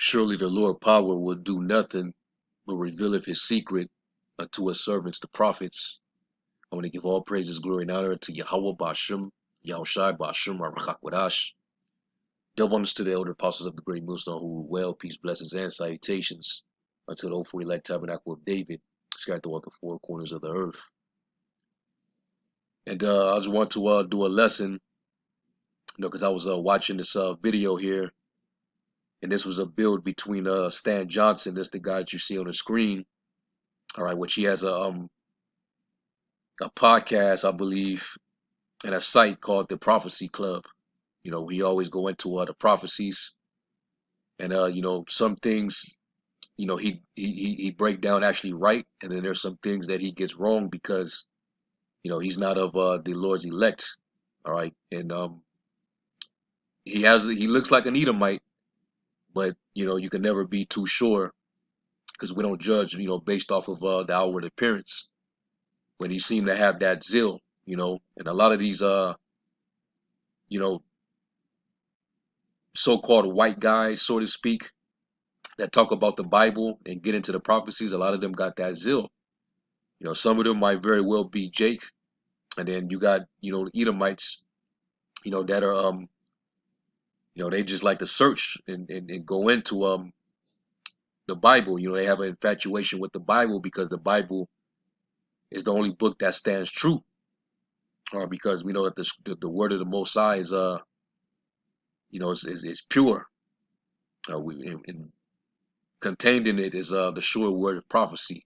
Surely the Lord power will do nothing but revealeth his secret unto his servants, the prophets. I want to give all praises, glory, and honor to YAHAWAH BaHa, YAHWASHI BaHa, QADASH. Double honors to the elder apostles of the great millstone who rule well, peace, blessings, and salutations unto the hopeful elect tabernacle of David, scattered throughout the four corners of the earth. And I just want to do a lesson, because I was watching this video here, and this was a build between Stan Johnson, that's the guy that you see on the screen, all right, which he has a podcast, I believe, and a site called the Prophecy Club. We always go into the prophecies, and some things, he break down actually right, and then there's some things that he gets wrong because he's not of the Lord's elect, all right, and he looks like an Edomite, but you can never be too sure because we don't judge based off of the outward appearance. When he seemed to have that zeal, and a lot of these so-called white guys, so to speak, that talk about the Bible and get into the prophecies, a lot of them got that zeal. Some of them might very well be Jake, and then you got Edomites, that are they just like to search and go into the Bible. They have an infatuation with the Bible because the Bible is the only book that stands true, or because we know that the word of the Most High is is pure. And contained in it is the sure word of prophecy.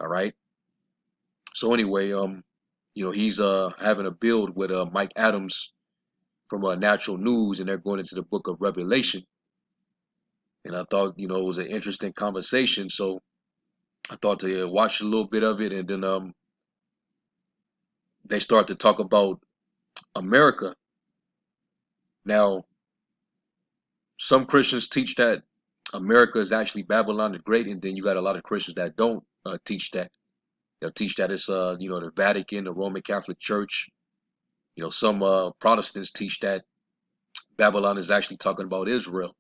All right. So anyway, he's having a build with Mike Adams from Natural News, and they're going into the book of Revelation. And I thought it was an interesting conversation, so I thought to watch a little bit of it, and then they start to talk about America. Now, some Christians teach that America is actually Babylon the Great, and then you got a lot of Christians that don't teach that. They'll teach that it's the Vatican, the Roman Catholic Church. Some Protestants teach that Babylon is actually talking about Israel,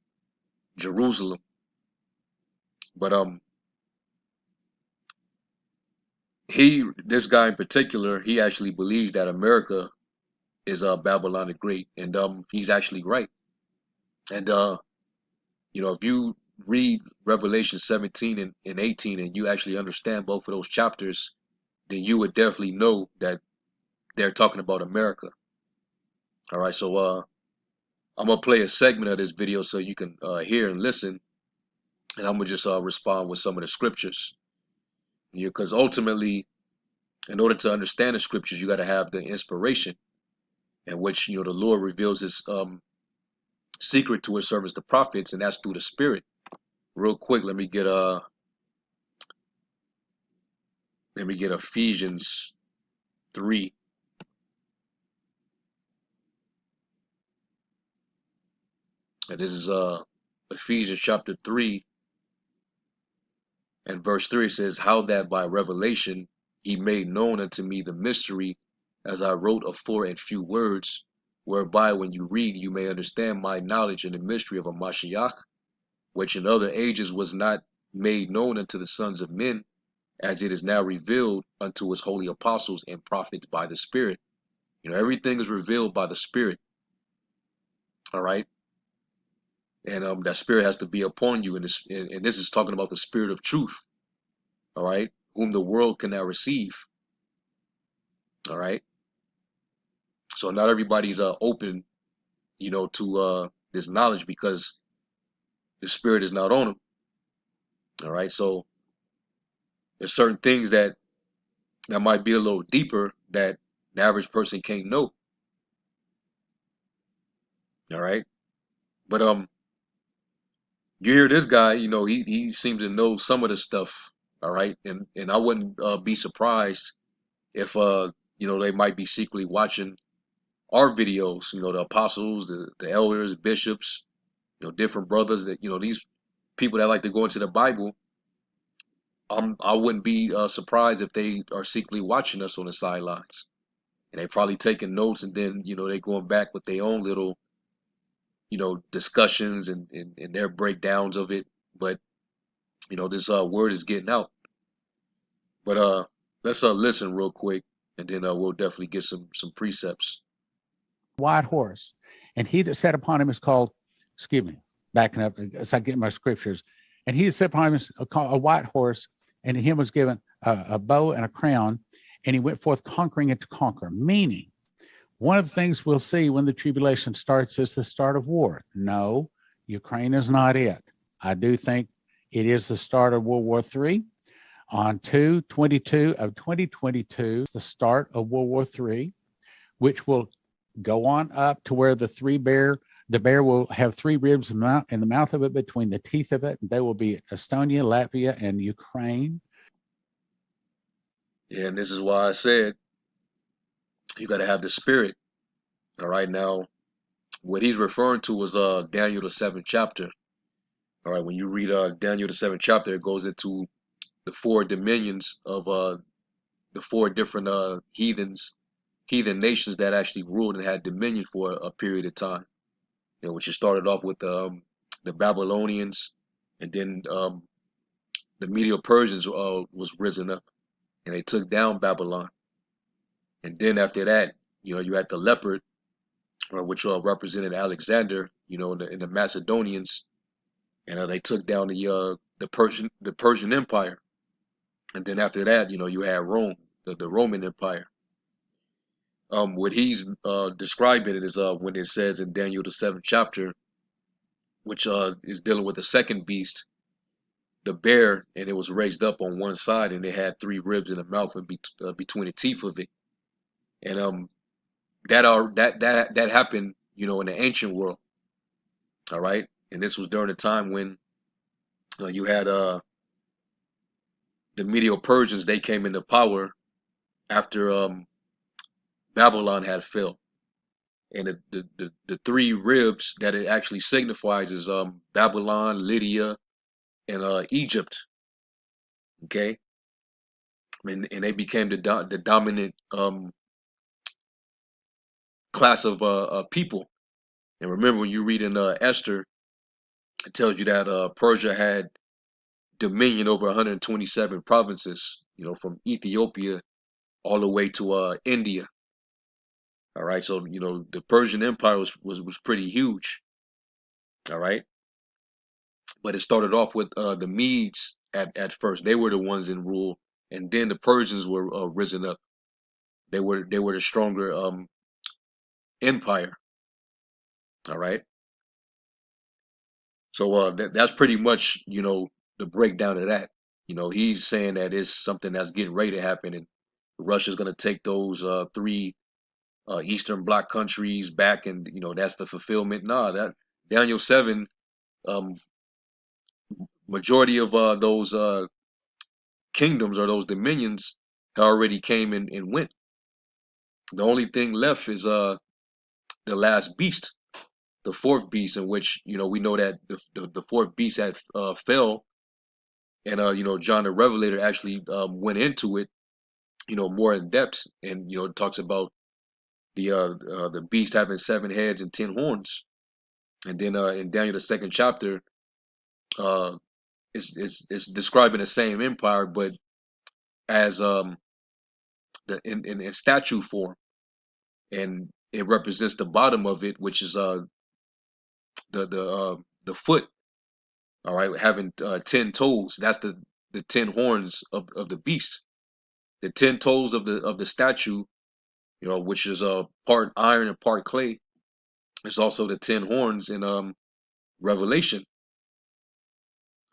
Jerusalem. But this guy in particular, he actually believes that America is Babylon the Great, and he's actually right. And if you read Revelation 17 and 18 and you actually understand both of those chapters, then you would definitely know that they're talking about America. All right, so I'm gonna play a segment of this video so you can hear and listen, and I'm gonna just respond with some of the scriptures. Because ultimately, in order to understand the scriptures, you got to have the inspiration, in which the Lord reveals His secret to His servants, the prophets, and that's through the Spirit. Real quick, let me get Ephesians 3. And this is Ephesians chapter 3 and verse 3. It says, "How that by revelation He made known unto me the mystery, as I wrote afore in few words, whereby when you read you may understand my knowledge in the mystery of a Mashiach, which in other ages was not made known unto the sons of men, as it is now revealed unto His holy apostles and prophets by the Spirit." Everything is revealed by the Spirit. All right. And that Spirit has to be upon you. And this is talking about the Spirit of truth. All right. Whom the world cannot receive. All right. So not everybody's open, to this knowledge because the Spirit is not on them. All right. So there's certain things that might be a little deeper that the average person can't know. All right. But you hear this guy, he seems to know some of the stuff. All right. And I wouldn't be surprised if they might be secretly watching our videos, the apostles, the elders, bishops, different brothers that these people that like to go into the Bible. I wouldn't be surprised if they are secretly watching us on the sidelines, and they probably taking notes, and then they going back with their own little discussions and their breakdowns of it. But this word is getting out. But let's listen real quick, and then we'll definitely get some precepts. White horse, and he that sat upon him is called, excuse me, backing up as I get my scriptures, and he that sat upon him is called a white horse, and to him was given a bow and a crown, and he went forth conquering and to conquer. Meaning, one of the things we'll see when the tribulation starts is the start of war. No, Ukraine is not it. I do think it is the start of World War III. On 2/22 of 2022, the start of World War III, which will go on up to where the bear will have three ribs in the mouth of it, between the teeth of it. They will be Estonia, Latvia, and Ukraine. Yeah, and this is why I said you got to have the spirit. All right, now what he's referring to was Daniel the 7th chapter. All right, when you read Daniel the 7th chapter, it goes into the four dominions of the four different heathen nations that actually ruled and had dominion for a period of time. Which it started off with the Babylonians, and then the Medo-Persians was risen up, and they took down Babylon. And then after that, you had the leopard, which represented Alexander, in the Macedonians, and they took down the Persian Empire. And then after that, you had Rome, the Roman Empire. What he's describing it is when it says in Daniel the 7th chapter, which is dealing with the second beast, the bear, and it was raised up on one side, and it had three ribs in the mouth and between the teeth of it. And that happened, in the ancient world. All right, and this was during the time when you had the Medo-Persians. They came into power after Babylon had fell, and the three ribs that it actually signifies is Babylon, Lydia, and Egypt. Okay, and they became the dominant class of people. And remember, when you read in Esther, it tells you that Persia had dominion over 127 provinces, from Ethiopia all the way to India. All right, so the Persian Empire was pretty huge. All right, but it started off with the Medes at first. They were the ones in rule, and then the Persians were risen up. They were the stronger empire. All right, so that's pretty much the breakdown of that. He's saying that it's something that's getting ready to happen, and Russia's going to take those three Eastern Bloc countries back, and that's the fulfillment. Nah, that Daniel 7, majority of those kingdoms or those dominions already came and went. The only thing left is the last beast, the fourth beast, in which we know that the fourth beast had fell, and John the Revelator actually went into it more in depth, and it talks about the beast having 7 heads and 10 horns. And then in Daniel the 2nd chapter, it's describing the same empire, but as in statue form, and it represents the bottom of it, which is the foot. All right, having 10 toes. That's the 10 horns of the beast. The 10 toes of the statue, which is part iron and part clay. It's also the 10 horns in Revelation,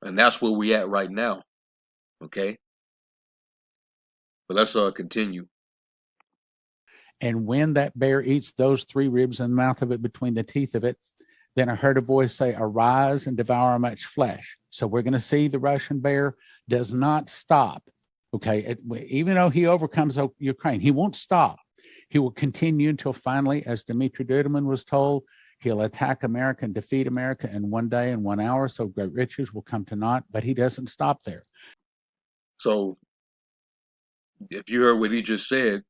and that's where we at right now. Okay, but let's continue. And when that bear eats those three ribs in the mouth of it, between the teeth of it, then I heard a voice say, "Arise and devour much flesh." So we're going to see the Russian bear does not stop. Okay, even though he overcomes Ukraine, he won't stop. He will continue until finally, as Dmitry Duduman was told, he'll attack America and defeat America in 1 day and 1 hour. So great riches will come to naught, but he doesn't stop there. So if you heard what he just said,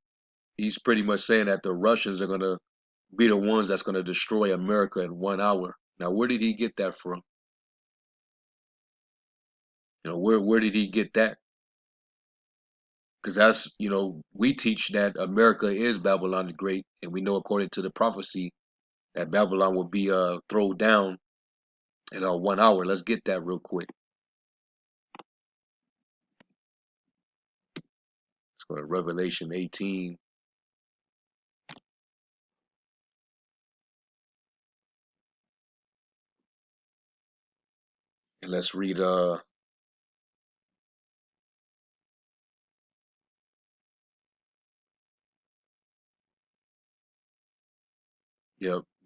he's pretty much saying that the Russians are going to be the ones that's going to destroy America in 1 hour. Now, where did he get that from? Where did he get that? Because that's, we teach that America is Babylon the Great, and we know according to the prophecy that Babylon will be thrown down in 1 hour. Let's get that real quick. Let's go to Revelation 18. And let's read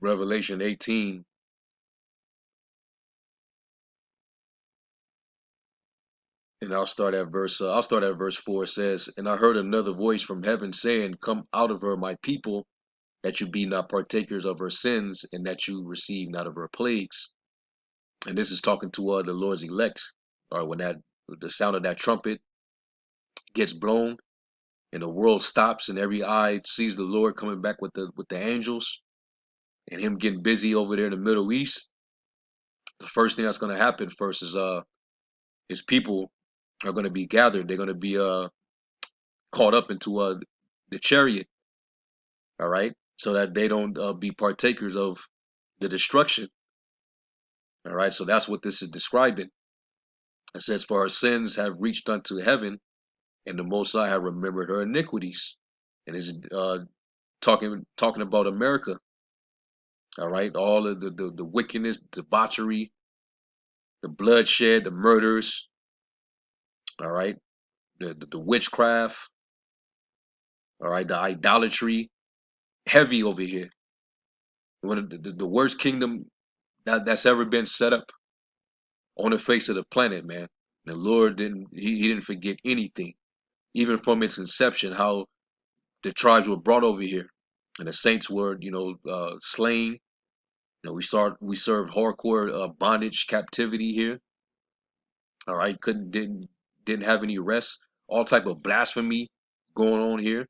Revelation 18. And I'll start at verse 4. It says, "And I heard another voice from heaven saying, Come out of her, my people, that you be not partakers of her sins, and that you receive not of her plagues." And this is talking to the Lord's elect, or when the sound of that trumpet gets blown, and the world stops, and every eye sees the Lord coming back with the angels, and him getting busy over there in the Middle East. The first thing that's going to happen first is his people are going to be gathered. They're going to be caught up into the chariot, all right, so that they don't be partakers of the destruction, all right. So that's what this is describing. It says, "For her sins have reached unto heaven, and the Most High have remembered her iniquities," and it's talking about America, all right. All of the wickedness, debauchery, the bloodshed, the murders, all right, the witchcraft, all right, the idolatry, heavy over here. One of the worst kingdom that's ever been set up on the face of the planet, man. The Lord he didn't forget anything, even from its inception, how the tribes were brought over here, and the saints were, slain. We served hardcore bondage, captivity here. All right, didn't have any rest. All type of blasphemy going on here.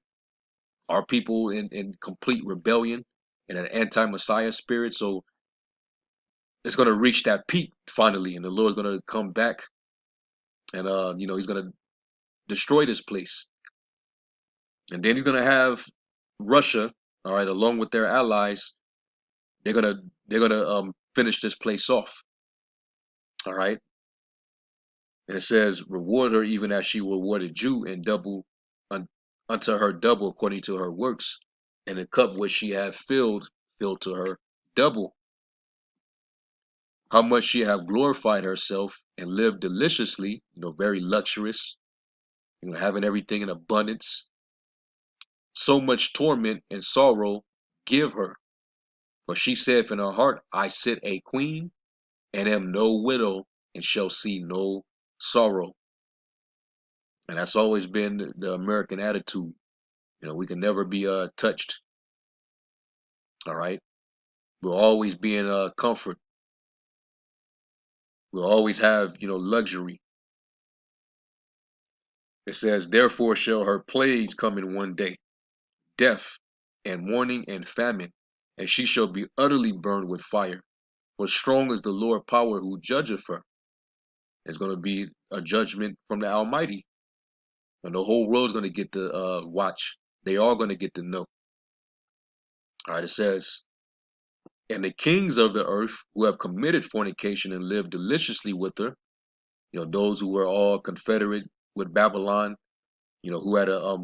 Our people in complete rebellion and an anti-Messiah spirit. So it's going to reach that peak finally, and the Lord's going to come back, and he's going to destroy this place, and then he's going to have Russia, all right, along with their allies. They're gonna finish this place off, all right. And it says, "Reward her even as she rewarded you, and double unto her double according to her works, and the cup which she hath filled to her double. How much she have glorified herself and lived deliciously, very luxurious, having everything in abundance. So much torment and sorrow give her. For she saith in her heart, I sit a queen, and am no widow, and shall see no sorrow." And that's always been the American attitude. We can never be touched. All right. We'll always be in comfort. We'll always have, luxury. It says, "Therefore shall her plagues come in one day, death and mourning and famine, and she shall be utterly burned with fire. For strong is the Lord power who judgeth her." It's going to be a judgment from the Almighty. And the whole world's going to get to watch. They are going to get to know. All right, it says, "And the kings of the earth who have committed fornication and lived deliciously with her," those who were all confederate with Babylon, who had a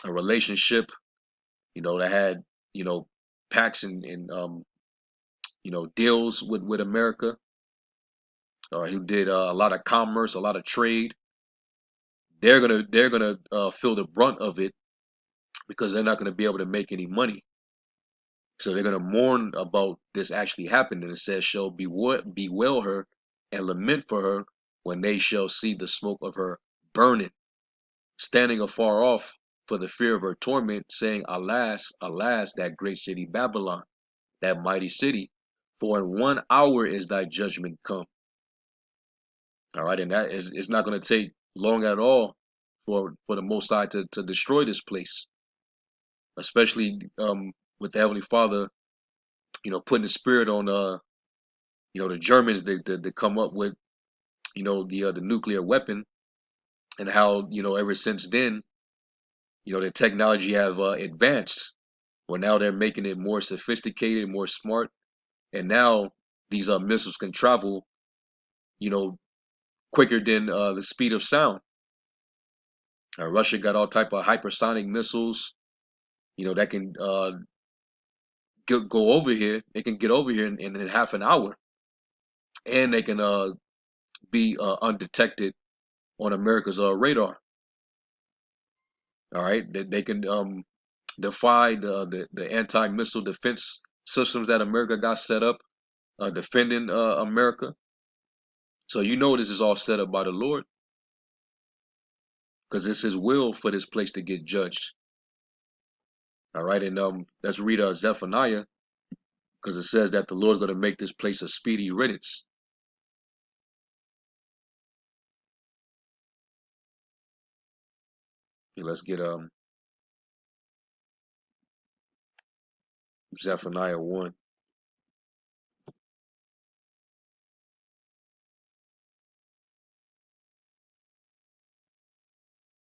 relationship, that had, pacts and deals with America, or who did a lot of commerce, a lot of trade. They're gonna feel the brunt of it, because they're not gonna be able to make any money. So they're gonna mourn about this actually happening. It says, "Shall bewail her and lament for her when they shall see the smoke of her burning, standing afar off for the fear of her torment, saying, Alas, alas, that great city Babylon, that mighty city, for in 1 hour is thy judgment come." All right, and that is, it's not going to take long at all for the Most High to destroy this place, especially with the Heavenly Father, putting the spirit on the Germans to come up with the nuclear weapon, and how ever since then the technology have advanced. Well, now they're making it more sophisticated, more smart, and now these missiles can travel you know quicker than the speed of sound. Russia got all type of hypersonic missiles that can go over here. They can get over here in half an hour, and they can be undetected on America's radar. All right, they can defy the anti-missile defense systems that America got set up, defending America. So this is all set up by the Lord, because it's His will for this place to get judged. All right, and let's read Zephaniah, because it says that the Lord's going to make this place a speedy riddance. Okay, let's get Zephaniah 1.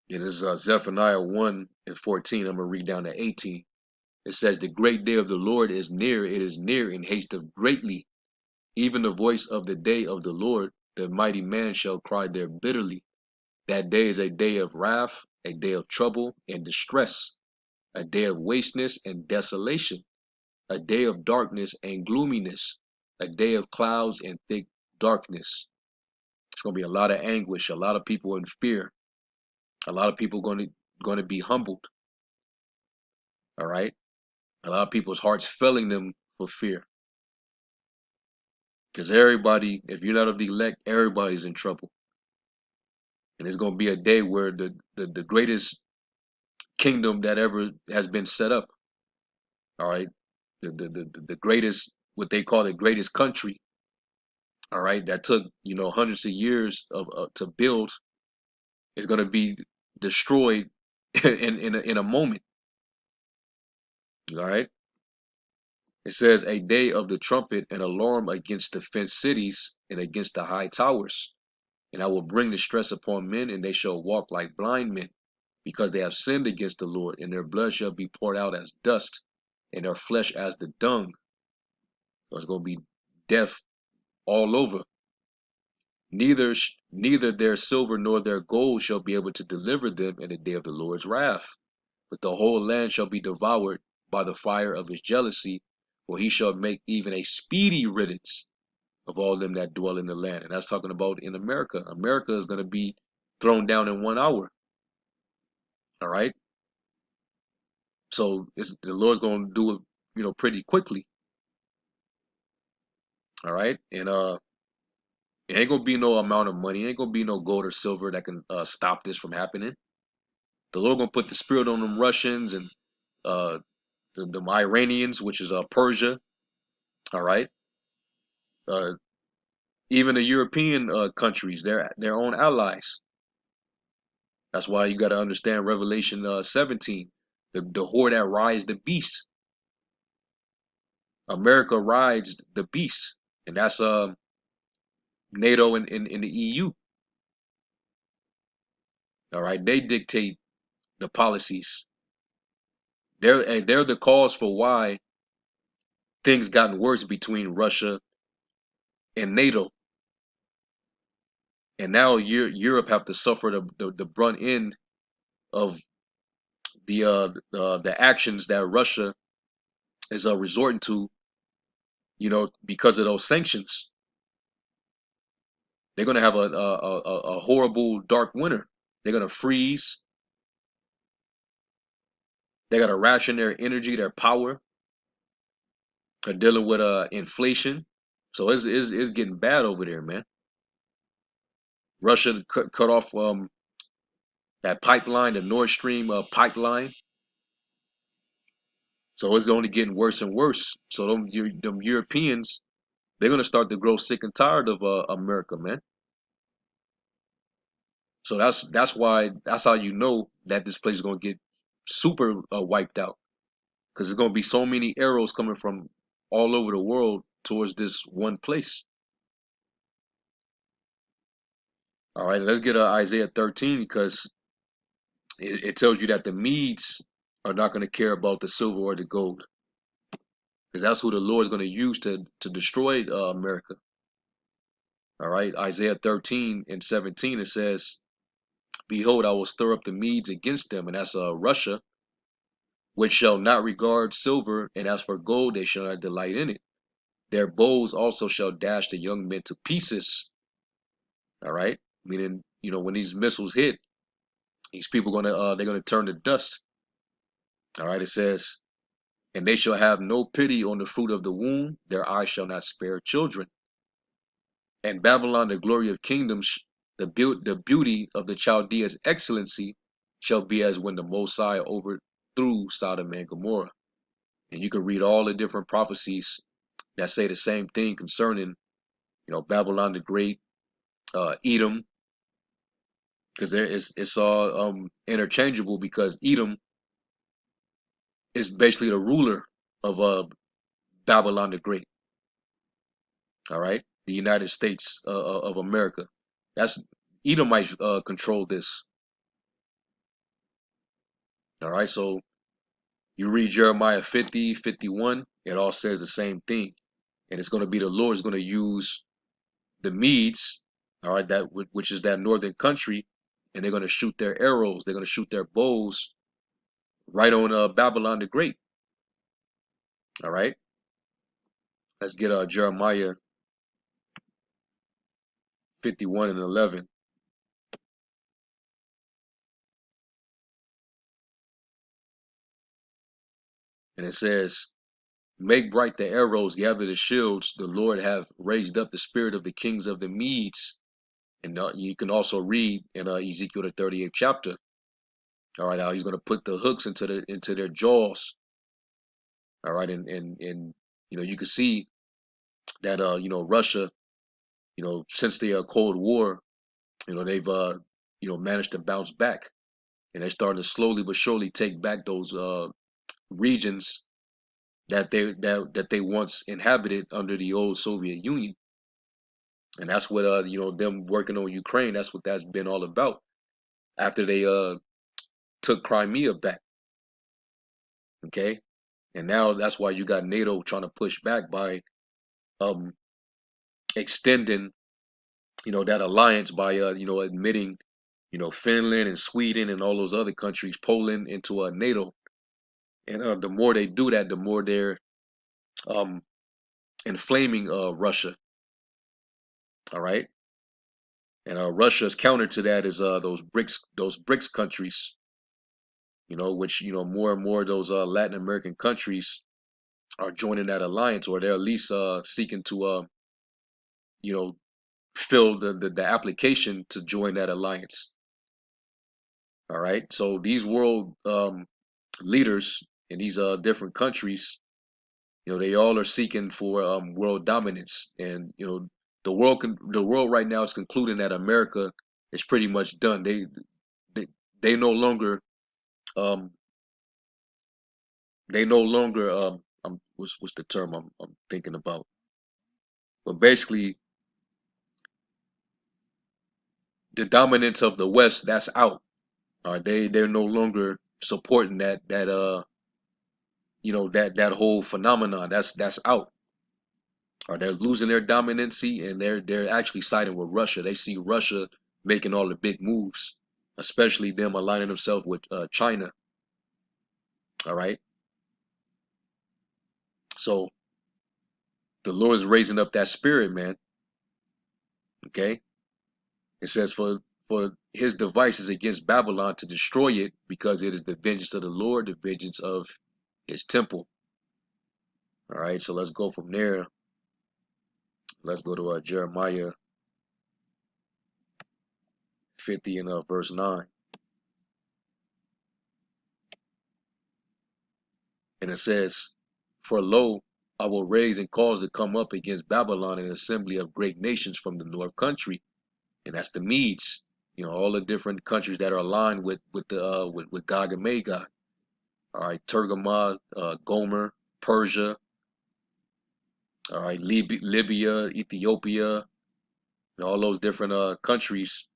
It is Zephaniah 1 and 14. I'm going to read down to 18. It says, the great day of the Lord is near. It is near and hasteth greatly. Even the voice of the day of the Lord, the mighty man shall cry there bitterly. That day is a day of wrath, a day of trouble and distress, a day of wasteness and desolation, a day of darkness and gloominess, a day of clouds and thick darkness. It's going to be a lot of anguish, a lot of people in fear, a lot of people going to be humbled. All right, a lot of people's hearts failing them for fear, because everybody, if you're not of the elect, everybody's in trouble. And it's going to be a day where the greatest kingdom that ever has been set up, all right, the greatest, what they call the greatest country, all right, that took hundreds of years to build, is going to be destroyed in a moment. All right, it says a day of the trumpet and alarm against the fenced cities and against the high towers, and I will bring distress upon men, and they shall walk like blind men, because they have sinned against the Lord, and their blood shall be poured out as dust, and their flesh as the dung. So it's going to be death all over. Neither their silver nor their gold shall be able to deliver them in the day of the Lord's wrath. But the whole land shall be devoured by the fire of his jealousy, for he shall make even a speedy riddance of all them that dwell in the land. And that's talking about in America. America is going to be thrown down in 1 hour. All right. So the Lord's going to do it, pretty quickly. All right. And it ain't gonna be no amount of money. It ain't gonna be no gold or silver that can stop this from happening. The Lord gonna put the spirit on them Russians and uh, the Iranians, which is Persia. All right. Uh, even the European countries, they're their own allies. That's why you got to understand Revelation 17. The whore that rides the beast. America rides the beast, and that's NATO and in the EU. All right, they dictate the policies. They're the cause for why things gotten worse between Russia and NATO, and now Europe have to suffer the brunt end of the actions that Russia is resorting to, because of those sanctions. They're gonna have a horrible dark winter. They're gonna freeze. They gotta ration their energy, their power. They're dealing with inflation, so it's getting bad over there, man. Russia cut off that pipeline, the Nord Stream pipeline. So it's only getting worse and worse. So them Europeans, they're gonna start to grow sick and tired of America, man. So that's why, that's how that this place is gonna get super wiped out, because there's going to be so many arrows coming from all over the world towards this one place. All right, let's get Isaiah 13, because it tells you that the Medes are not going to care about the silver or the gold, because that's who the Lord is going to use to destroy America. All right, Isaiah 13 and 17, it says, "Behold, I will stir up the Medes against them," and that's Russia, "which shall not regard silver, and as for gold, they shall not delight in it. Their bows also shall dash the young men to pieces." All right, meaning, when these missiles hit, these people they're gonna turn to dust. All right, it says, "And they shall have no pity on the fruit of the womb; their eyes shall not spare children. And Babylon, the glory of kingdoms, the beauty of the Chaldeans' excellency, shall be as when the Most High overthrew Sodom and Gomorrah." And you can read all the different prophecies that say the same thing concerning, Babylon the Great, Edom, because it's all interchangeable, because Edom is basically the ruler of Babylon the Great. All right, the United States of America. That's Edomites control this. All right, so you read Jeremiah 50, 51, it all says the same thing, and it's going to be the Lord is going to use the Medes, all right, which is that northern country, and they're going to shoot their arrows, they're going to shoot their bows right on Babylon the Great. All right, let's get Jeremiah 51 and 11, and it says, "Make bright the arrows, gather the shields. The Lord have raised up the spirit of the kings of the Medes." And you can also read in Ezekiel the 38th chapter. All right, how he's going to put the hooks into their jaws. All right, and you can see that Russia, since the Cold War, they've managed to bounce back, and they're starting to slowly but surely take back those regions that they once inhabited under the old Soviet Union. And that's what them working on Ukraine, that's what that's been all about, after they took Crimea back. Okay, and now that's why you got NATO trying to push back by extending that alliance by admitting Finland and Sweden and all those other countries, Poland, into NATO. And the more they do that, the more they're um inflaming Russia. All right, and Russia's counter to that is those BRICS countries, which more and more of those Latin American countries are joining that alliance, or they're at least seeking to fill the application to join that alliance. All right, so these world leaders in these different countries, they all are seeking for world dominance, and the world right now is concluding that America is pretty much done. They no longer um what's the term I'm thinking about, but basically the dominance of the West, that's out. They're no longer supporting that whole phenomenon. That's out. They're losing their dominancy, and they're actually siding with Russia. They see Russia making all the big moves, especially them aligning themselves with China. All right, so the Lord is raising up that spirit, man. Okay, it says, for his devices against Babylon to destroy it, because it is the vengeance of the Lord, the vengeance of his temple. All right, so let's go from there. Let's go to Jeremiah 50 and verse 9. And it says, "For lo, I will raise and cause to come up against Babylon an assembly of great nations from the north country," and that's the Medes. All the different countries that are aligned with Gog and Magog. All right, Tergama, Gomer, Persia. All right, Libya, Ethiopia, and all those different countries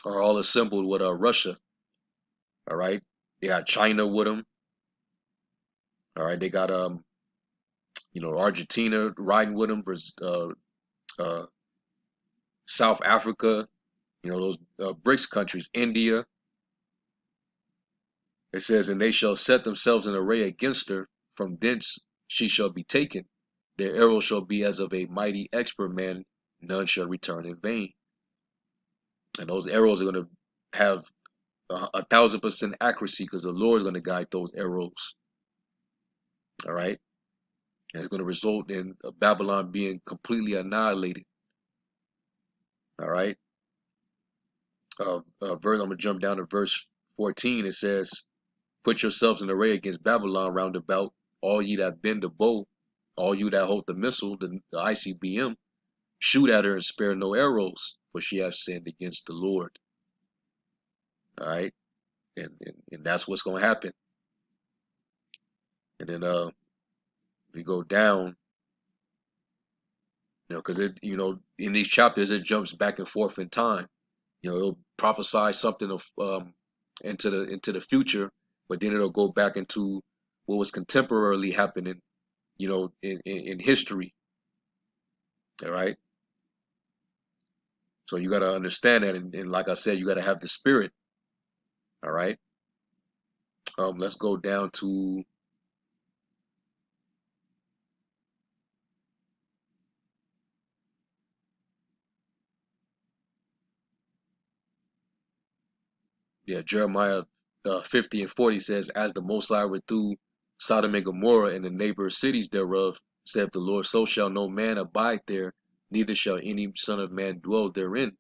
are all assembled with Russia. All right, they got China with them. All right, they got Argentina riding with them, uh, South Africa, those BRICS countries, India. It says, and they shall set themselves in array against her. From thence she shall be taken. Their arrow shall be as of a mighty expert man. None shall return in vain. And those arrows are going to have 1,000% accuracy because the Lord is going to guide those arrows. All right. And it's going to result in Babylon being completely annihilated. All right. I'm going to jump down to verse 14. It says, put yourselves in array against Babylon round about, all ye that bend the bow, all you that hold the missile, the ICBM, shoot at her and spare no arrows, for she hath sinned against the Lord. All right. And that's what's going to happen. And then we go down, because in these chapters it jumps back and forth in time. It'll prophesy something of into the future, but then it'll go back into what was contemporarily happening, in history. All right. So you got to understand that, and like I said, you got to have the spirit. All right. Let's go down to Jeremiah 50 and 40 says, as the Most High withdrew Sodom and Gomorrah and the neighbor cities thereof, saith the Lord, so shall no man abide there, neither shall any son of man dwell therein.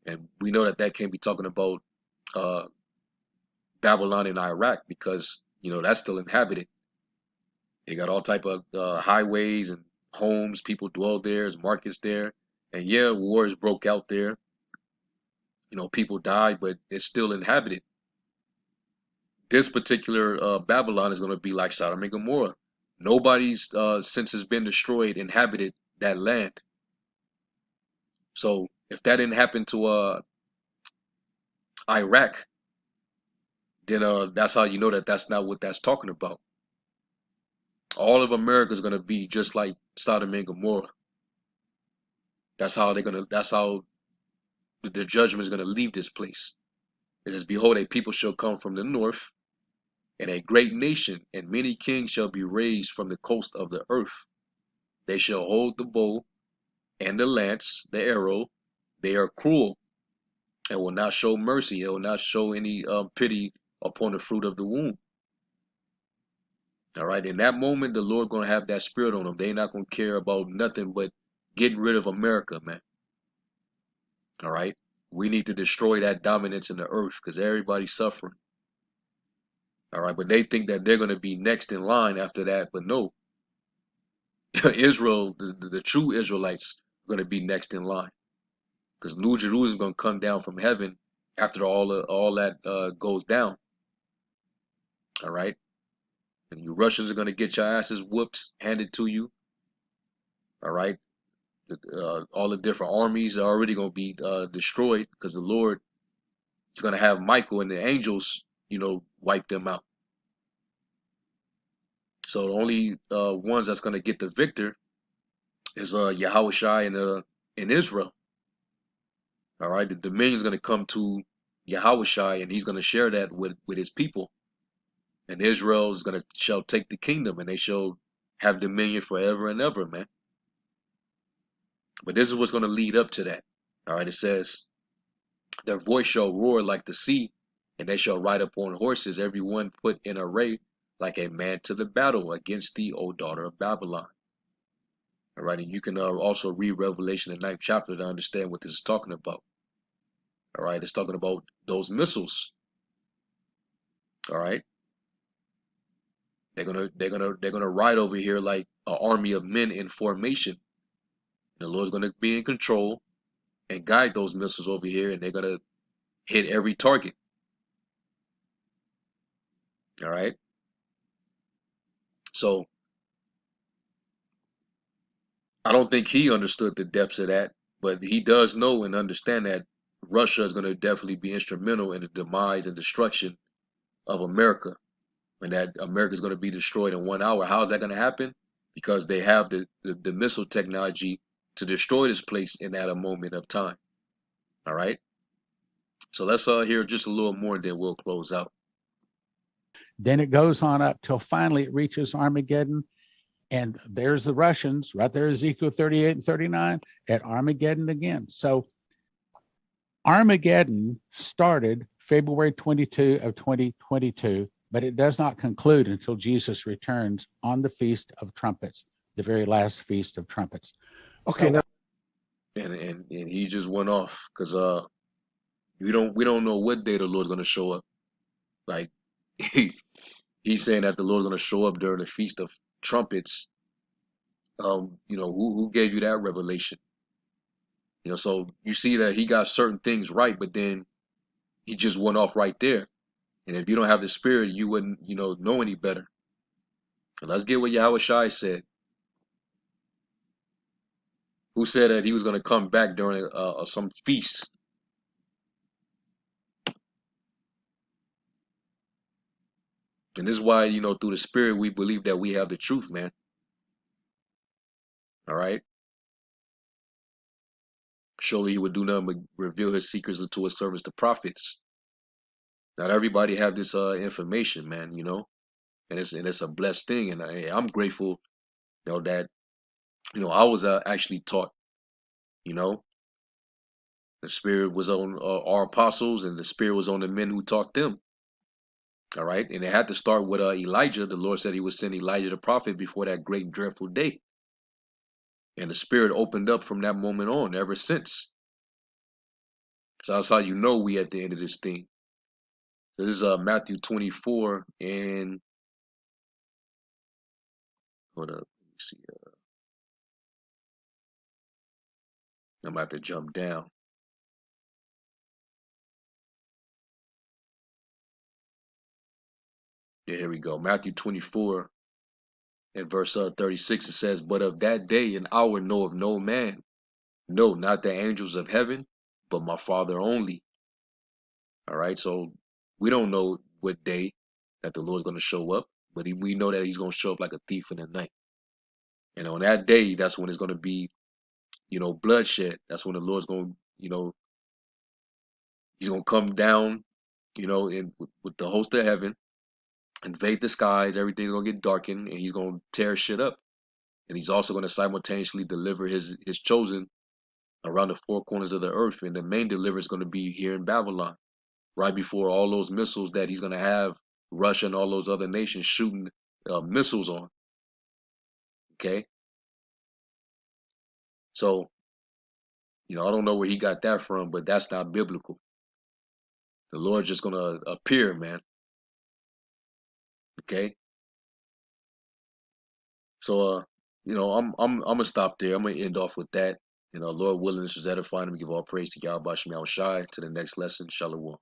And we know that can't be talking about Babylon and Iraq, because that's still inhabited. They got all type of highways and homes. People dwell there. There's markets there, and yeah, wars broke out there. People died, but it's still inhabited. This particular Babylon is going to be like Sodom and Gomorrah. Nobody's since it's been destroyed inhabited that land. So if that didn't happen to Iraq, then that's how you know that's not what that's talking about. All of America is going to be just like Sodom and Gomorrah. That's how the judgment is going to leave this place. It says, behold, a people shall come from the north, and a great nation, and many kings shall be raised from the coast of the earth. They shall hold the bow and the lance, the arrow. They are cruel and will not show mercy. It will not show any pity upon the fruit of the womb. All right. In that moment, the Lord going to have that spirit on them. They're not going to care about nothing but getting rid of America, man. All right. We need to destroy that dominance in the earth because everybody's suffering. All right. But they think that they're going to be next in line after that. But no. Israel, the true Israelites, are going to be next in line. Because New Jerusalem is going to come down from heaven after all that goes down. All right. And you Russians are going to get your asses whooped, handed to you. All right. All the different armies are already going to be destroyed because the Lord is going to have Michael and the angels, wipe them out. So the only ones that's going to get the victor is YAHAWASHI in Israel. All right. The dominion is going to come to YAHAWASHI, and he's going to share that with his people. And Israel is shall take the kingdom, and they shall have dominion forever and ever, man. But this is what's going to lead up to that. All right, it says, their voice shall roar like the sea, and they shall ride upon horses, every one put in array like a man to the battle against thee, O daughter of Babylon. All right, and you can also read Revelation, the 9th chapter, to understand what this is talking about. All right, it's talking about those missiles. All right. They're gonna ride over here like an army of men in formation. The Lord's gonna be in control and guide those missiles over here, and they're gonna hit every target. All right. So I don't think he understood the depths of that, but he does know and understand that Russia is going to definitely be instrumental in the demise and destruction of America, and that America is going to be destroyed in 1 hour. How is that going to happen? Because they have the missile technology to destroy this place in that a moment of time. All right. So let's hear just a little more, and then we'll close out. Then it goes on up till finally it reaches Armageddon. And there's the Russians right there, Ezekiel 38 and 39 at Armageddon again. So Armageddon started February 22 of 2022, but it does not conclude until Jesus returns on the Feast of Trumpets, the very last Feast of Trumpets. Okay, now And he just went off because we don't know what day the Lord's gonna show up. Like he's saying that the Lord's gonna show up during the Feast of Trumpets. You know, who gave you that revelation? You know, so you see that he got certain things right, but then he just went off right there. And if you don't have the spirit, you wouldn't, know any better. And let's get what YAHAWASHI said. Who said that he was going to come back during some feast? And this is why, through the spirit, we believe that we have the truth, man. All right. Surely he would do nothing but reveal his secrets unto his servants, the prophets. Not everybody have this information, man, and it's a blessed thing. And I'm grateful, that, I was actually taught, the spirit was on our apostles, and the spirit was on the men who taught them. All right. And it had to start with Elijah. The Lord said he would send Elijah the prophet before that great and dreadful day. And the spirit opened up from that moment on ever since. So that's how you know we at the end of this thing. So this is Matthew 24 and hold up, let me see. I'm about to jump down. Yeah, here we go. Matthew 24 and verse 36, it says, "But of that day and hour know of no man, no, not the angels of heaven, but my Father only." All right, so we don't know what day that the Lord's going to show up, but we know that he's going to show up like a thief in the night. And on that day, that's when it's going to be, bloodshed. That's when the Lord's going to, he's going to come down, with the host of heaven, invade the skies. Everything's going to get darkened, and he's going to tear shit up. And he's also going to simultaneously deliver his chosen around the four corners of the earth. And the main deliverance is going to be here in Babylon, right before all those missiles that he's going to have Russia and all those other nations shooting missiles on. Okay. So, I don't know where he got that from, but that's not biblical. The Lord's just going to appear, man. Okay. So, I'm gonna stop there. I'm gonna end off with that. Lord willing, this was edifying. We give all praise to YAHAWASHI. To the next lesson, Shalom.